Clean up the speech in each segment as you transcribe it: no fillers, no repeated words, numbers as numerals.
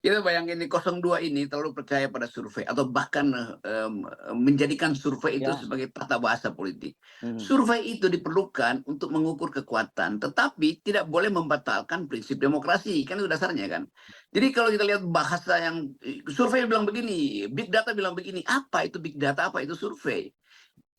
Kita bayangin nih 02 ini terlalu percaya pada survei atau bahkan, menjadikan survei itu Ya, sebagai tata bahasa politik. mhm, Survei itu diperlukan untuk mengukur kekuatan, tetapi tidak boleh membatalkan prinsip demokrasi, kan itu dasarnya kan. Jadi kalau kita lihat bahasa yang, survei bilang begini, big data bilang begini, apa itu big data, apa itu survei?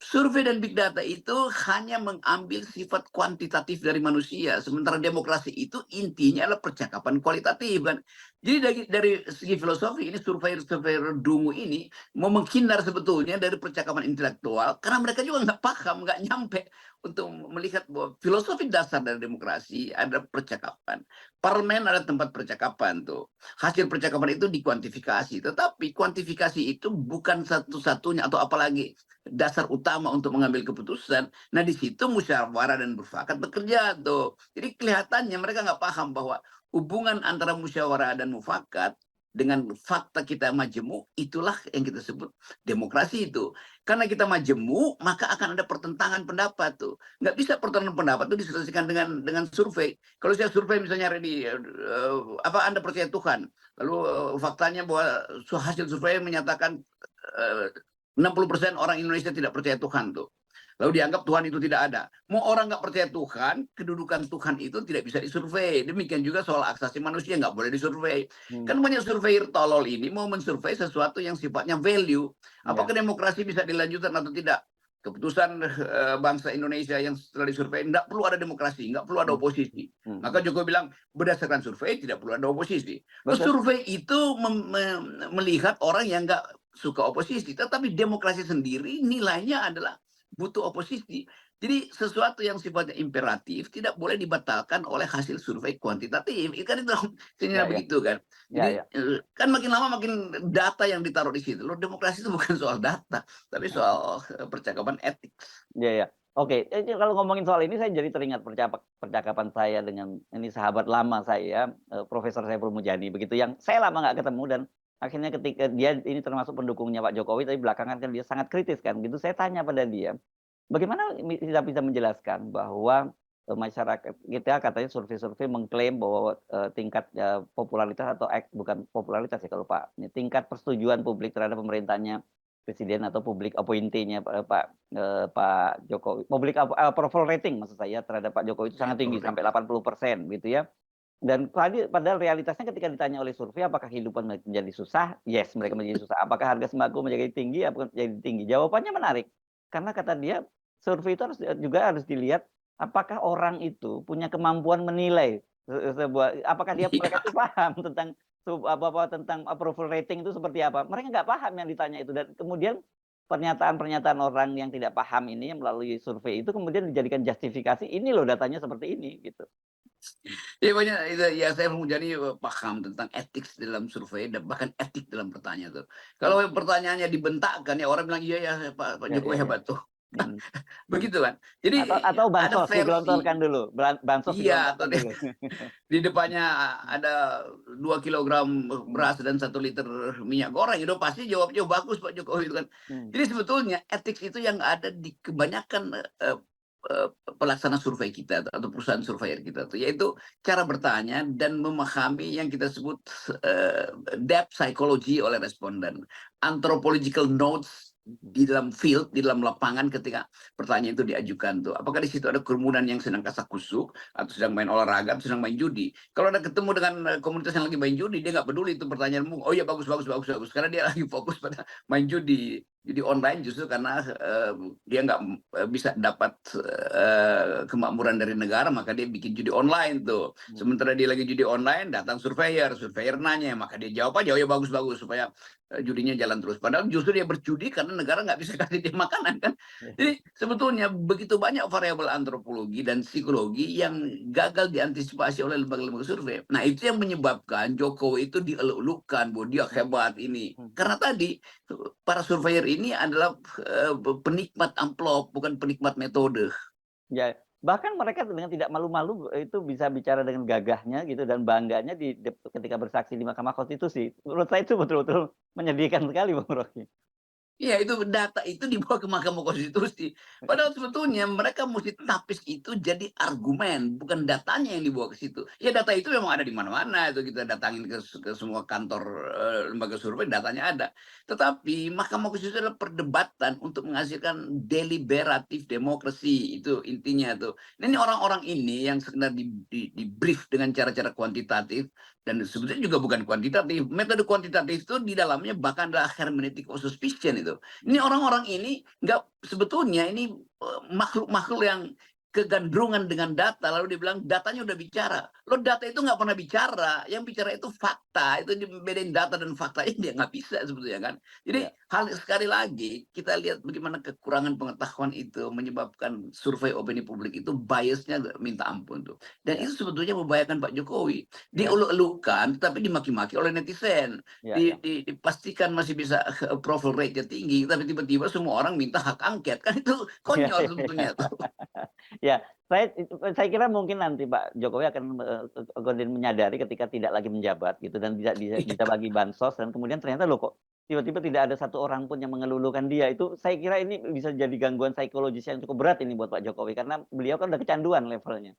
Survei dan big data itu hanya mengambil sifat kuantitatif dari manusia, sementara demokrasi itu intinya adalah percakapan kualitatif kan. Jadi dari segi filosofi ini survei-survei dungu ini mau menghindar sebetulnya dari percakapan intelektual karena mereka juga nggak paham, nggak nyampe untuk melihat bahwa filosofi dasar dari demokrasi ada percakapan. Parlemen ada tempat percakapan tuh. Hasil percakapan itu dikuantifikasi, tetapi kuantifikasi itu bukan satu-satunya atau apalagi dasar utama untuk mengambil keputusan. Nah, di situ musyawarah dan mufakat bekerja tuh. Jadi kelihatannya mereka nggak paham bahwa hubungan antara musyawarah dan mufakat dengan fakta kita majemuk, itulah yang kita sebut demokrasi itu. Karena kita majemuk, maka akan ada pertentangan pendapat tuh. Nggak bisa pertentangan pendapat itu diselesaikan dengan survei. Kalau saya survei misalnya Redi, apa Anda percaya Tuhan? Lalu faktanya bahwa hasil survei menyatakan 60% orang Indonesia tidak percaya Tuhan tuh. Lalu dianggap Tuhan itu tidak ada. Mau orang nggak percaya Tuhan, kedudukan Tuhan itu tidak bisa disurvei. Demikian juga soal hak asasi manusia nggak boleh disurvei. mmm, Kan banyak surveyor tolol ini mau mensurvei sesuatu yang sifatnya value. Apakah iya, demokrasi bisa dilanjutkan atau tidak? Keputusan bangsa Indonesia yang setelah disurvei nggak perlu ada demokrasi, nggak perlu ada mhm oposisi. Maka mhm, Jokowi bilang berdasarkan survei tidak perlu ada oposisi. Terus betul, survei itu melihat orang yang nggak suka oposisi, tetapi demokrasi sendiri nilainya adalah butuh oposisi. Jadi sesuatu yang sifatnya imperatif tidak boleh dibatalkan oleh hasil survei kuantitatif. Kan itu ya sinyal ya, begitu kan. ya Jadi ya, kan makin lama makin data yang ditaruh di situ. Loh, demokrasi itu bukan soal data, tapi soal percakapan etik. ya ya. Oke, kalau ngomongin soal ini saya jadi teringat percakapan saya dengan ini sahabat lama saya, Profesor Saiful Mujani begitu, yang saya lama nggak ketemu dan akhirnya ketika dia ini termasuk pendukungnya Pak Jokowi, tapi belakangan kan dia sangat kritis kan gitu. Saya tanya pada dia, bagaimana kita bisa menjelaskan bahwa, masyarakat kita katanya survei-survei mengklaim bahwa, tingkat, popularitas atau bukan popularitas ya kalau Pak, ini tingkat persetujuan publik terhadap pemerintahnya presiden atau public appointee-nya, Pak Jokowi, approval rating maksud saya terhadap Pak Jokowi itu sangat tinggi sampai 80% gitu ya. Dan padahal realitasnya ketika ditanya oleh survei apakah kehidupan menjadi susah? Yes, mereka menjadi susah. Apakah harga sembako menjadi tinggi? Apakah menjadi tinggi? Jawabannya menarik, karena kata dia, survei itu juga harus dilihat apakah orang itu punya kemampuan menilai sebuah apakah mereka Iya. itu paham tentang tentang approval rating itu seperti apa. Mereka nggak paham yang ditanya itu dan kemudian pernyataan-pernyataan orang yang tidak paham ini melalui survei itu kemudian dijadikan justifikasi, "Ini loh datanya seperti ini," gitu. Ya banyak itu ya saya jadi paham tentang etik dalam survei dan bahkan etik dalam pertanyaan tuh. Kalau Mmm, pertanyaannya dibentakkan ya orang bilang iya ya Pak ya Jokowi ya ya. hebat tuh. Mhm. Begitu kan. Jadi Atau ada bansos versi digelontorkan dulu, bansos iya atau digelontorkan dulu. di depannya ada 2 kilogram Mmm, beras dan 1 liter minyak goreng, itu pasti jawabnya bagus Pak Jokowi itu kan. mmm, Jadi sebetulnya etik itu yang ada di kebanyakan, eee eee, pelaksana survei kita atau perusahaan surveyor kita tuh, yaitu cara bertanya dan memahami yang kita sebut, depth psychology oleh responden. Anthropological notes di dalam field, di dalam lapangan ketika pertanyaan itu diajukan tuh. Apakah di situ ada kerumunan yang sedang kasak-kusuk atau sedang main olahraga atau sedang main judi. Kalau ada ketemu dengan komunitas yang lagi main judi, dia nggak peduli itu pertanyaanmu. Oh iya bagus bagus bagus bagus. Karena dia lagi fokus pada main judi. Judi online justru karena dia nggak bisa dapat kemakmuran dari negara, maka dia bikin judi online tuh. mmm, Sementara dia lagi judi online, datang surveyor, surveyor nanya, maka dia jawab aja, oh ya bagus bagus supaya judinya jalan terus. Padahal justru dia berjudi karena negara nggak bisa kasih dia makanan kan. iya iya. Jadi sebetulnya begitu banyak variabel antropologi dan psikologi yang gagal diantisipasi oleh lembaga-lembaga survei. Nah itu yang menyebabkan Jokowi itu dieluk-elukan bahwa dia Mmm, hebat ini. mhm. Karena tadi para surveyor ini adalah penikmat amplop, bukan penikmat metode. Ya, bahkan mereka dengan tidak malu-malu, itu bisa bicara dengan gagahnya gitu dan bangganya ketika bersaksi di Mahkamah Konstitusi. Menurut saya itu betul-betul menyedihkan sekali Bung Roky. Iya, itu data itu dibawa ke Mahkamah Konstitusi. Padahal sebetulnya mereka mesti tapis itu jadi argumen, bukan datanya yang dibawa ke situ. Ya data itu memang ada di mana-mana, itu kita datangin ke semua kantor, lembaga survei, datanya ada. Tetapi Mahkamah Konstitusi adalah perdebatan untuk menghasilkan deliberatif demokrasi, itu intinya tuh. Nah, ini orang-orang ini yang sekedar di-brief dengan cara-cara kuantitatif, dan sebetulnya juga bukan kuantitatif. Metode kuantitatif itu di dalamnya bahkan ada hermeneutic of suspicion itu. Ini orang-orang ini nggak, sebetulnya ini makhluk-makhluk yang kegandrungan dengan data, lalu dibilang datanya udah bicara. Lo data itu nggak pernah bicara, yang bicara itu fakta, itu dibedain data dan fakta ini dia nggak bisa sebetulnya kan. Jadi Ya, hal sekali lagi kita lihat bagaimana kekurangan pengetahuan itu menyebabkan survei opini publik itu biasnya minta ampun tuh. Dan ya, itu sebetulnya membahayakan Pak Jokowi. ya, Dieluk-elukan tapi dimaki-maki oleh netizen. ya, ya. Dipastikan masih bisa approval rate-nya tinggi, tapi tiba-tiba semua orang minta hak angket. Kan itu konyol sebetulnya tuh. Ya, saya kira mungkin nanti Pak Jokowi akan, kemudian menyadari ketika tidak lagi menjabat gitu dan tidak bisa bagi bansos dan kemudian ternyata loh kok tiba-tiba tidak ada satu orang pun yang mengelulukan dia, itu saya kira ini bisa jadi gangguan psikologis yang cukup berat ini buat Pak Jokowi karena beliau kan udah kecanduan levelnya.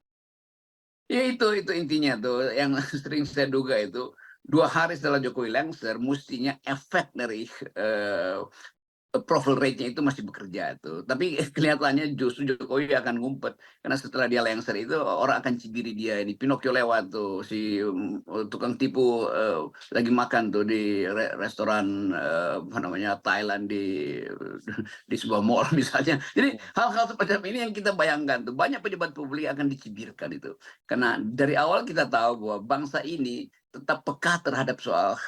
Ya itu intinya tuh yang sering saya duga itu, 2 hari setelah Jokowi lengser, mestinya efek dari, eee approval rate-nya itu masih bekerja tuh. Tapi kelihatannya justru Jokowi akan ngumpet. Karena setelah dia lengser itu orang akan cibiri dia ini. Pinocchio lewat tuh si tukang tipu lagi makan tuh di restoran apa namanya Thailand di sebuah mall misalnya. Jadi Iya, hal-hal semacam ini yang kita bayangkan tuh banyak pejabat publik akan dicibirkan itu. Karena dari awal kita tahu bahwa bangsa ini tetap peka terhadap soal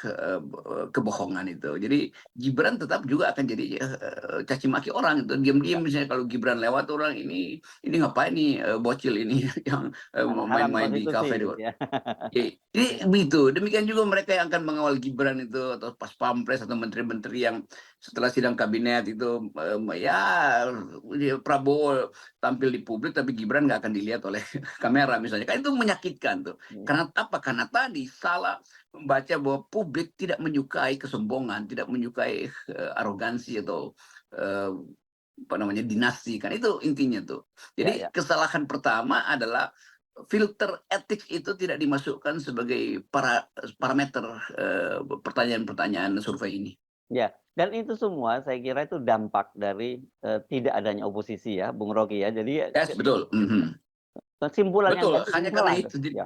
kebohongan itu. Jadi Gibran tetap juga akan jadi caci maki orang itu, ya, diam-diam misalnya kalau Gibran lewat orang ini ngapain nih bocil ini yang haram main-main di konstitusi kafe. gitu ya. Jadi Iya, begitu. Demikian juga mereka yang akan mengawal Gibran itu atau pas pampres atau menteri-menteri yang setelah sidang kabinet itu ya Prabowo tampil di publik tapi Gibran nggak akan dilihat oleh kamera misalnya. Kan itu menyakitkan tuh. mhm, Karena apa? Karena tadi salah membaca bahwa publik tidak menyukai kesombongan, tidak menyukai arogansi atau eh, apa namanya dinasti kan itu intinya tuh. ya, Jadi ya. kesalahan pertama adalah filter etik itu tidak dimasukkan sebagai parameter pertanyaan-pertanyaan survei ini. Ya, dan itu semua saya kira itu dampak dari, tidak adanya oposisi ya, Bung Rocky ya. Jadi, Yes, betul. Mhm. kesimpulan yang Betul, tadi hanya karena salah tuh. itu. Ya,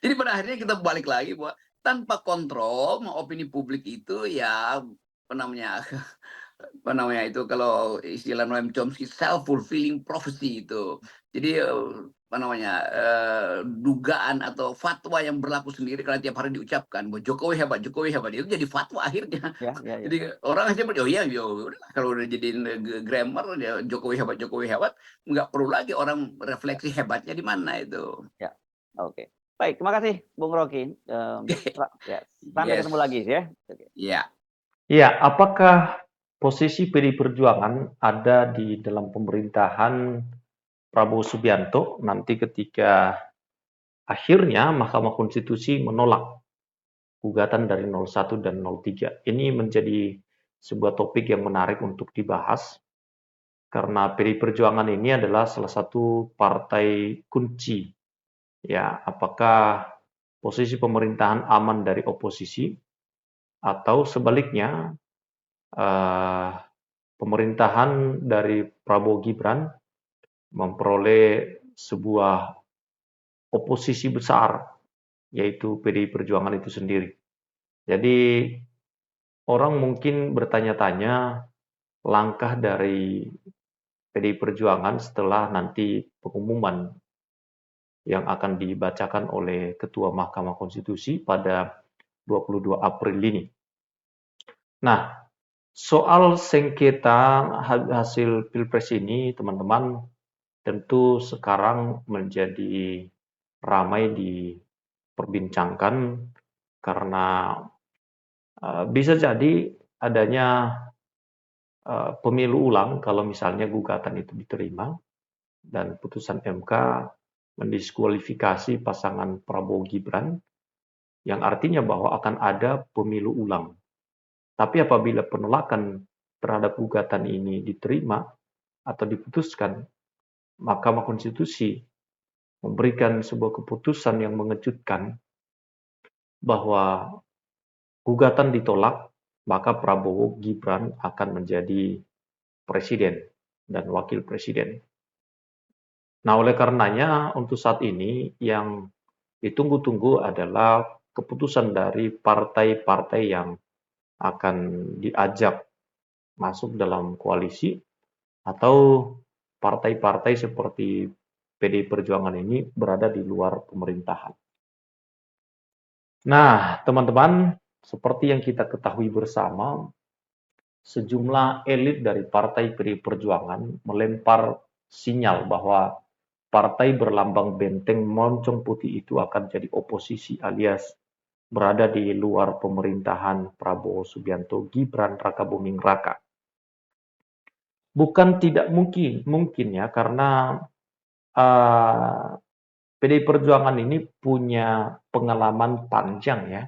Jadi pada akhirnya kita balik lagi bahwa tanpa kontrol opini publik itu ya apa namanya itu kalau istilah Noam Chomsky self fulfilling prophecy itu. Jadi apa namanya dugaan atau fatwa yang berlaku sendiri karena tiap hari diucapkan bahwa Jokowi hebat itu jadi fatwa akhirnya. ya, ya, ya, Jadi orang aja oh iya ya udah kalau udah jadiin grammar ya Jokowi hebat nggak perlu lagi orang ya, refleksi hebatnya di mana itu. ya. Oke. Baik, terima kasih Bung Rocky, ya, sampai ketemu Yes. lagi ya. Oke. Ya. Iya, apakah posisi PDI Perjuangan ada di dalam pemerintahan Prabowo Subianto nanti ketika akhirnya Mahkamah Konstitusi menolak gugatan dari 01 dan 03? Ini menjadi sebuah topik yang menarik untuk dibahas karena PDI Perjuangan ini adalah salah satu partai kunci. Ya, apakah posisi pemerintahan aman dari oposisi atau sebaliknya eh, pemerintahan dari Prabowo Gibran memperoleh sebuah oposisi besar, yaitu PDI Perjuangan itu sendiri. Jadi orang mungkin bertanya-tanya langkah dari PDI Perjuangan setelah nanti pengumuman yang akan dibacakan oleh Ketua Mahkamah Konstitusi pada 22 April ini. Nah, soal sengketa hasil Pilpres ini, teman-teman, tentu sekarang menjadi ramai diperbincangkan karena bisa jadi adanya pemilu ulang kalau misalnya gugatan itu diterima dan putusan MK mendiskualifikasi pasangan Prabowo Gibran yang artinya bahwa akan ada pemilu ulang. Tapi apabila penolakan terhadap gugatan ini diterima atau diputuskan, Mahkamah Konstitusi memberikan sebuah keputusan yang mengejutkan bahwa gugatan ditolak, maka Prabowo Gibran akan menjadi presiden dan wakil presiden. Nah, oleh karenanya untuk saat ini yang ditunggu-tunggu adalah keputusan dari partai-partai yang akan diajak masuk dalam koalisi atau partai-partai seperti PDI Perjuangan ini berada di luar pemerintahan. Nah, teman-teman, seperti yang kita ketahui bersama, sejumlah elit dari partai PDI Perjuangan melempar sinyal bahwa partai berlambang benteng moncong putih itu akan jadi oposisi alias berada di luar pemerintahan Prabowo Subianto Gibran Rakabuming Raka. Bukan tidak mungkin ya, karena PDI Perjuangan ini punya pengalaman panjang ya.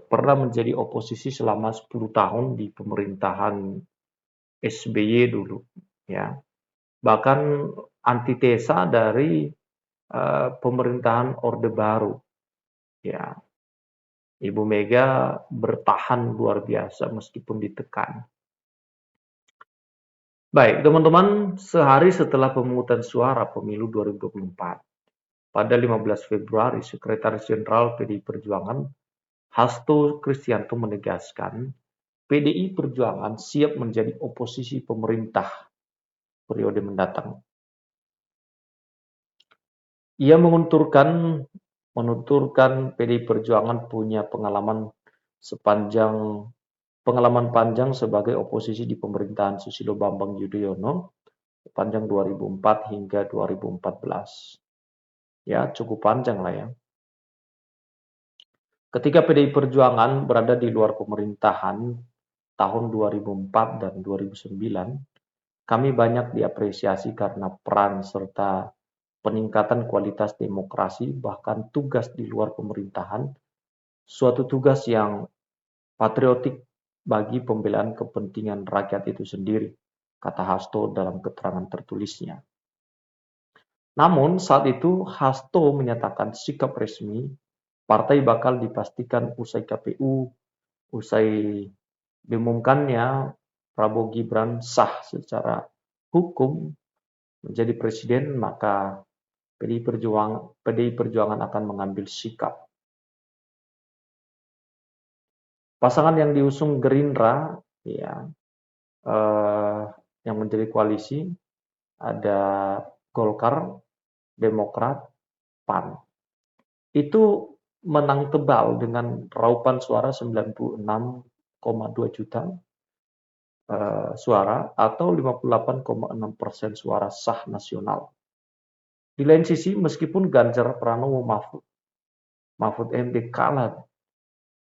Pernah menjadi oposisi selama 10 tahun di pemerintahan SBY dulu ya. Bahkan antitesa dari pemerintahan Orde Baru ya. Ibu Mega bertahan luar biasa meskipun ditekan. Baik, teman-teman, sehari setelah pemungutan suara pemilu 2024, pada 15 Februari, Sekretaris Jenderal PDI Perjuangan Hasto Kristianto menegaskan PDI Perjuangan siap menjadi oposisi pemerintah periode mendatang. Ia menuturkan PDI Perjuangan punya pengalaman panjang sebagai oposisi di pemerintahan Susilo Bambang Yudhoyono sepanjang 2004 hingga 2014. Ya, cukup panjang lah ya. Ketika PDI Perjuangan berada di luar pemerintahan tahun 2004 dan 2009, kami banyak diapresiasi karena peran serta peningkatan kualitas demokrasi, bahkan tugas di luar pemerintahan, suatu tugas yang patriotik bagi pembelaan kepentingan rakyat itu sendiri, kata Hasto dalam keterangan tertulisnya. Namun saat itu Hasto menyatakan sikap resmi partai bakal dipastikan usai KPU, usai diumumkannya Prabowo Gibran sah secara hukum menjadi presiden, maka PDI Perjuangan akan mengambil sikap. Pasangan yang diusung Gerindra, ya, yang menjadi koalisi ada Golkar, Demokrat, PAN. Itu menang tebal dengan raupan suara 96,2 juta suara atau 58,6% suara sah nasional. Di lain sisi, meskipun Ganjar Pranowo Mahfud MD kalah,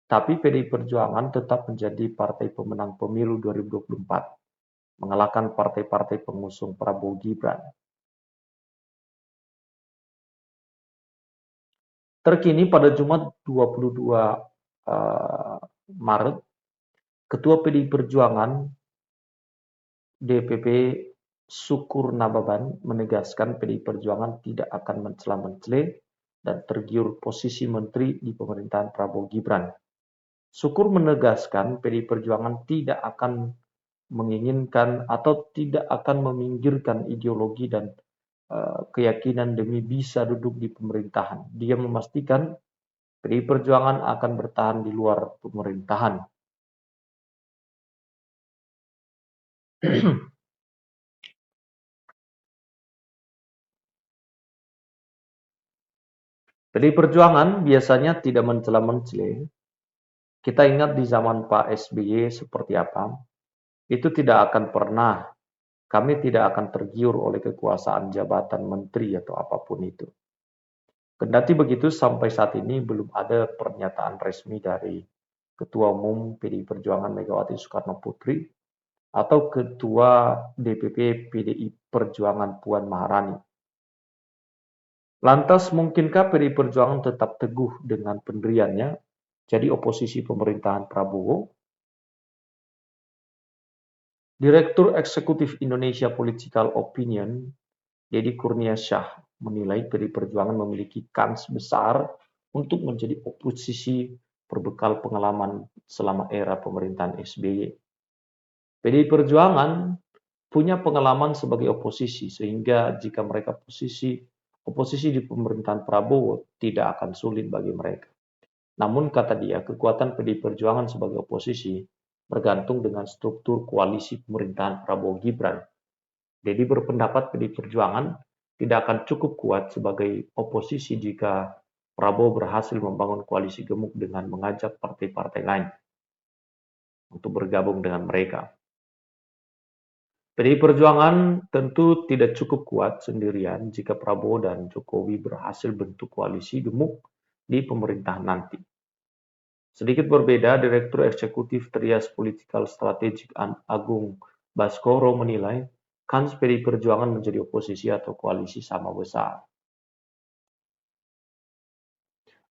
tapi PDI Perjuangan tetap menjadi partai pemenang pemilu 2024, mengalahkan partai-partai pengusung Prabowo Gibran. Terkini pada Jumat 22 Maret, Ketua PDI Perjuangan DPP Syukur Nababan menegaskan PDI Perjuangan tidak akan mencela-mencela dan tergiur posisi menteri di pemerintahan Prabowo Gibran. Syukur menegaskan PDI Perjuangan tidak akan menginginkan atau tidak akan meminggirkan ideologi dan keyakinan demi bisa duduk di pemerintahan. Dia memastikan PDI Perjuangan akan bertahan di luar pemerintahan. PDI Perjuangan biasanya tidak mencela-mencela. Kita ingat di zaman Pak SBY seperti apa. Itu tidak akan pernah, kami tidak akan tergiur oleh kekuasaan jabatan menteri atau apapun itu. Kendati begitu, sampai saat ini belum ada pernyataan resmi dari Ketua Umum PDI Perjuangan Megawati Soekarno Putri atau Ketua DPP PDI Perjuangan Puan Maharani. Lantas, mungkinkah PDI Perjuangan tetap teguh dengan pendiriannya jadi oposisi pemerintahan Prabowo? Direktur Eksekutif Indonesia Political Opinion, Deddy Kurnia Syah, menilai PDI Perjuangan memiliki kans besar untuk menjadi oposisi berbekal pengalaman selama era pemerintahan SBY. PDI Perjuangan punya pengalaman sebagai oposisi, sehingga jika mereka oposisi di pemerintahan Prabowo tidak akan sulit bagi mereka. Namun kata dia, kekuatan PDI Perjuangan sebagai oposisi bergantung dengan struktur koalisi pemerintahan Prabowo Gibran. Deddy berpendapat PDI Perjuangan tidak akan cukup kuat sebagai oposisi jika Prabowo berhasil membangun koalisi gemuk dengan mengajak partai-partai lain untuk bergabung dengan mereka. PDI Perjuangan tentu tidak cukup kuat sendirian jika Prabowo dan Jokowi berhasil bentuk koalisi gemuk di pemerintahan nanti. Sedikit berbeda, Direktur Eksekutif Trias Political Strategic Agung Baskoro menilai kans PDI Perjuangan menjadi oposisi atau koalisi sama besar.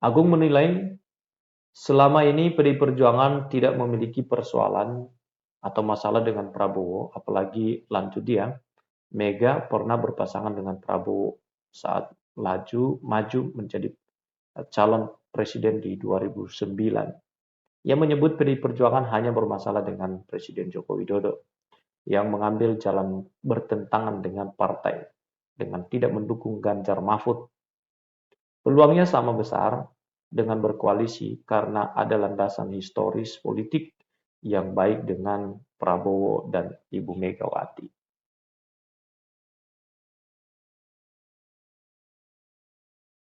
Agung menilai selama ini PDI Perjuangan tidak memiliki persoalan atau masalah dengan Prabowo, apalagi lanjut dia, Mega pernah berpasangan dengan Prabowo saat maju menjadi calon presiden di 2009. Ia menyebut PDI Perjuangan hanya bermasalah dengan Presiden Joko Widodo yang mengambil jalan bertentangan dengan partai dengan tidak mendukung Ganjar Mahfud. Peluangnya sama besar dengan berkoalisi karena ada landasan historis politik yang baik dengan Prabowo dan Ibu Megawati.